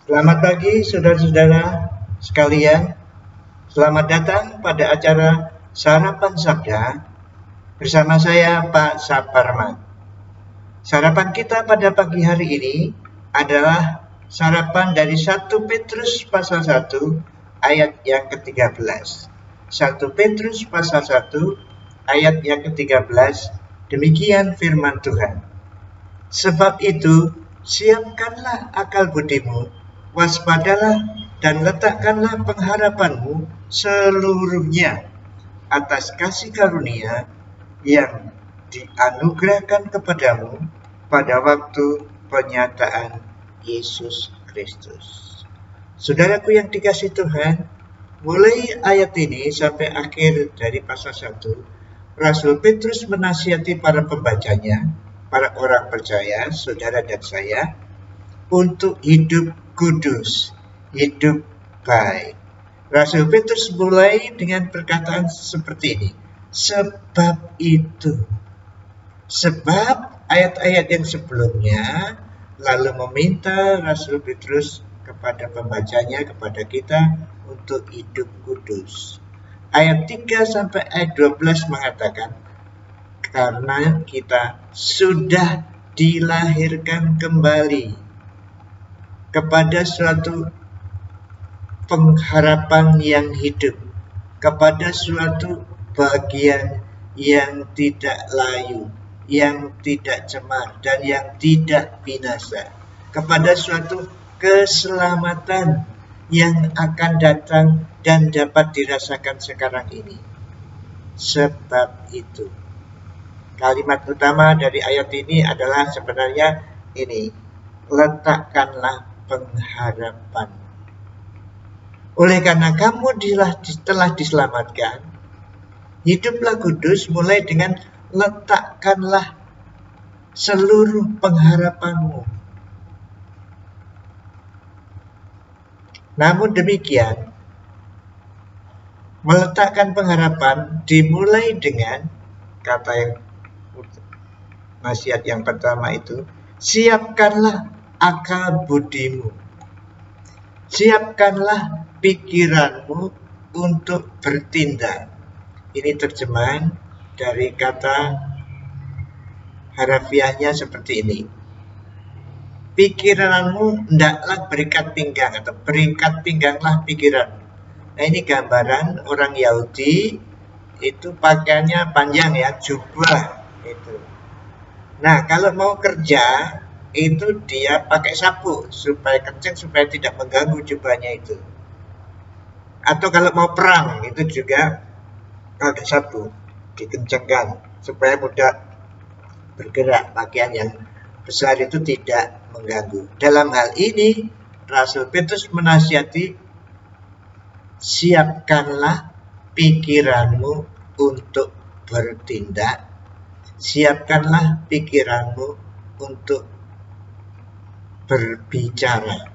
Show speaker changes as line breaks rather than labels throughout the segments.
Selamat pagi saudara-saudara sekalian. Selamat datang pada acara Sarapan Sabda bersama saya Pak Saparman. Sarapan kita pada pagi hari ini adalah sarapan dari 1 Petrus pasal 1 ayat yang ke-13. 1 Petrus pasal 1 ayat yang ke-13, demikian firman Tuhan. Sebab itu, siapkanlah akal budimu, waspadalah dan letakkanlah pengharapanmu seluruhnya atas kasih karunia yang dianugerahkan kepadamu pada waktu penyataan Yesus Kristus. Saudaraku yang dikasihi Tuhan, mulai ayat ini sampai akhir dari pasal 1, Rasul Petrus menasihati para pembacanya, para orang percaya, saudara dan saya, untuk hidup kudus, hidup baik. Rasul Petrus mulai dengan perkataan seperti ini. Sebab itu. Sebab ayat-ayat yang sebelumnya lalu meminta Rasul Petrus kepada pembacanya, kepada kita untuk hidup kudus. Ayat 3 sampai ayat 12 mengatakan, karena kita sudah dilahirkan kembali kepada suatu pengharapan yang hidup, kepada suatu bagian yang tidak layu, yang tidak cemar, dan yang tidak binasa, kepada suatu keselamatan yang akan datang dan dapat dirasakan sekarang ini. Sebab itu, kalimat utama dari ayat ini adalah sebenarnya ini, letakkanlah pengharapan. Oleh karena kamu telah diselamatkan, hiduplah kudus mulai dengan letakkanlah seluruh pengharapanmu. Namun demikian, meletakkan pengharapan dimulai dengan kata yang nasihat yang pertama itu, siapkanlah akal budimu. Siapkanlah pikiranmu untuk bertindak. Ini terjemahan dari kata harafiahnya seperti ini. Pikiranmu hendaklah berikat pinggang, atau berikat pingganglah pikiranmu. Nah, ini gambaran orang Yahudi itu pakaiannya panjang ya, jubah itu. Nah, kalau mau kerja itu dia pakai sapu supaya kencang, supaya tidak mengganggu jubahnya itu. Atau kalau mau perang itu juga pakai sapu, dikencangkan supaya mudah bergerak, pakaian yang besar itu tidak mengganggu. Dalam hal ini Rasul Petrus menasihati, siapkanlah pikiranmu untuk bertindak, siapkanlah pikiranmu untuk berbicara,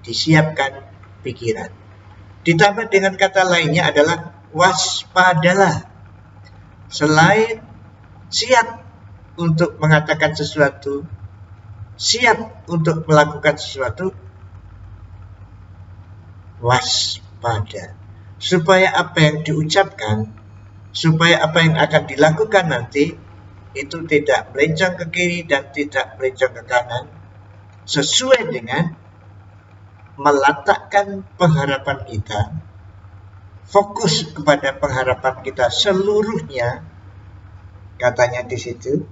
disiapkan pikiran. Ditambah dengan kata lainnya adalah waspadalah. Selain siap untuk mengatakan sesuatu, siap untuk melakukan sesuatu, waspada. Supaya apa yang diucapkan, supaya apa yang akan dilakukan nanti, itu tidak melenceng ke kiri dan tidak melenceng ke kanan, sesuai dengan meletakkan pengharapan kita, fokus kepada pengharapan kita seluruhnya, katanya di situ,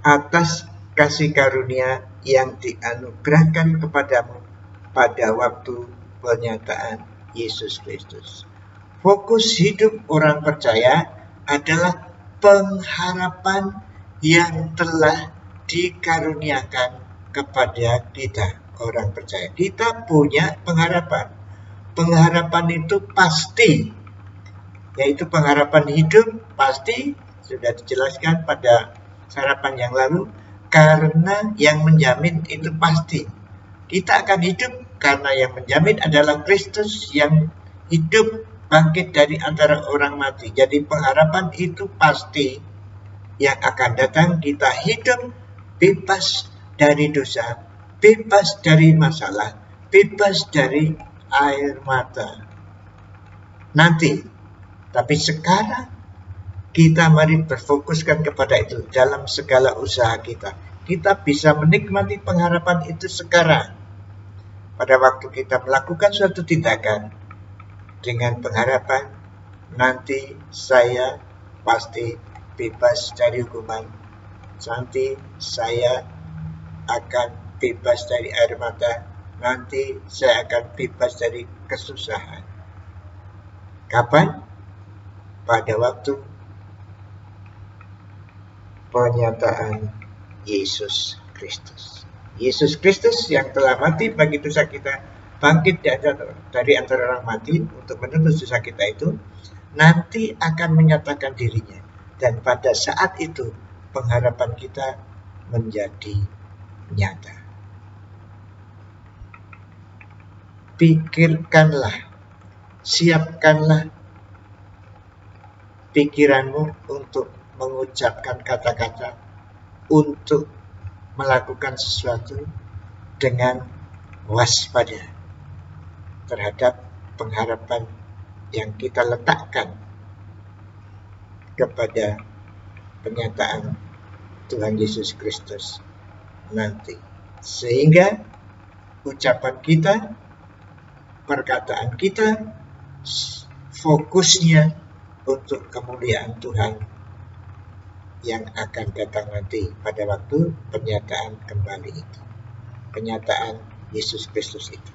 atas kasih karunia yang dianugerahkan kepadamu pada waktu penyataan Yesus Kristus. Fokus hidup orang percaya adalah pengharapan yang telah dikaruniakan kepada kita, orang percaya. Kita punya pengharapan. Pengharapan itu pasti, yaitu pengharapan hidup pasti, sudah dijelaskan pada sarapan yang lalu, karena yang menjamin itu pasti. Kita akan hidup karena yang menjamin adalah Kristus yang hidup bangkit dari antara orang mati. Jadi pengharapan itu pasti, yang akan datang kita hidup bebas dari dosa, bebas dari masalah, bebas dari air mata. Nanti, tapi sekarang kita mari berfokuskan kepada itu dalam segala usaha kita. Kita bisa menikmati pengharapan itu sekarang. Pada waktu kita melakukan suatu tindakan dengan pengharapan, nanti saya pasti bebas dari hukuman. Nanti saya akan bebas dari air mata. Nanti saya akan bebas dari kesusahan. Kapan? Pada waktu penyataan Yesus Kristus. Yesus Kristus yang telah mati bagi dosa kita, bangkit dari antara orang mati untuk menebus dosa kita itu, nanti akan menyatakan dirinya. Dan pada saat itu, pengharapan kita menjadi nyata. Pikirkanlah, siapkanlah pikiranmu untuk mengucapkan kata-kata, untuk melakukan sesuatu dengan waspada terhadap pengharapan yang kita letakkan kepada penyataan Tuhan Yesus Kristus nanti. Sehingga ucapan kita, perkataan kita, fokusnya untuk kemuliaan Tuhan yang akan datang nanti pada waktu penyataan kembali itu. Penyataan Yesus Kristus itu.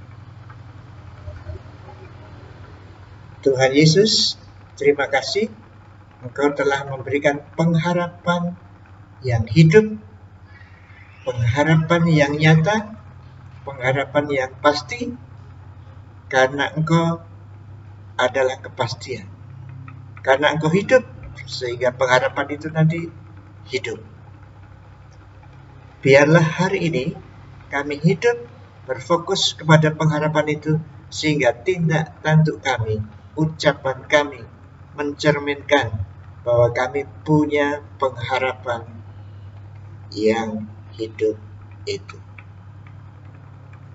Tuhan Yesus, terima kasih Engkau telah memberikan pengharapan yang hidup, pengharapan yang nyata, pengharapan yang pasti, karena Engkau adalah kepastian. Karena Engkau hidup, sehingga pengharapan itu nanti hidup. Biarlah hari ini kami hidup berfokus kepada pengharapan itu, sehingga tindak tanduk kami, ucapan kami mencerminkan bahwa kami punya pengharapan yang hidup itu.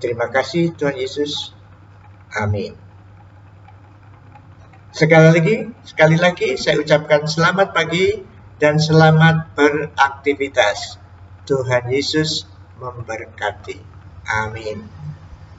Terima kasih Tuhan Yesus. Amin. Sekali lagi saya ucapkan selamat pagi dan selamat beraktivitas. Tuhan Yesus memberkati. Amin.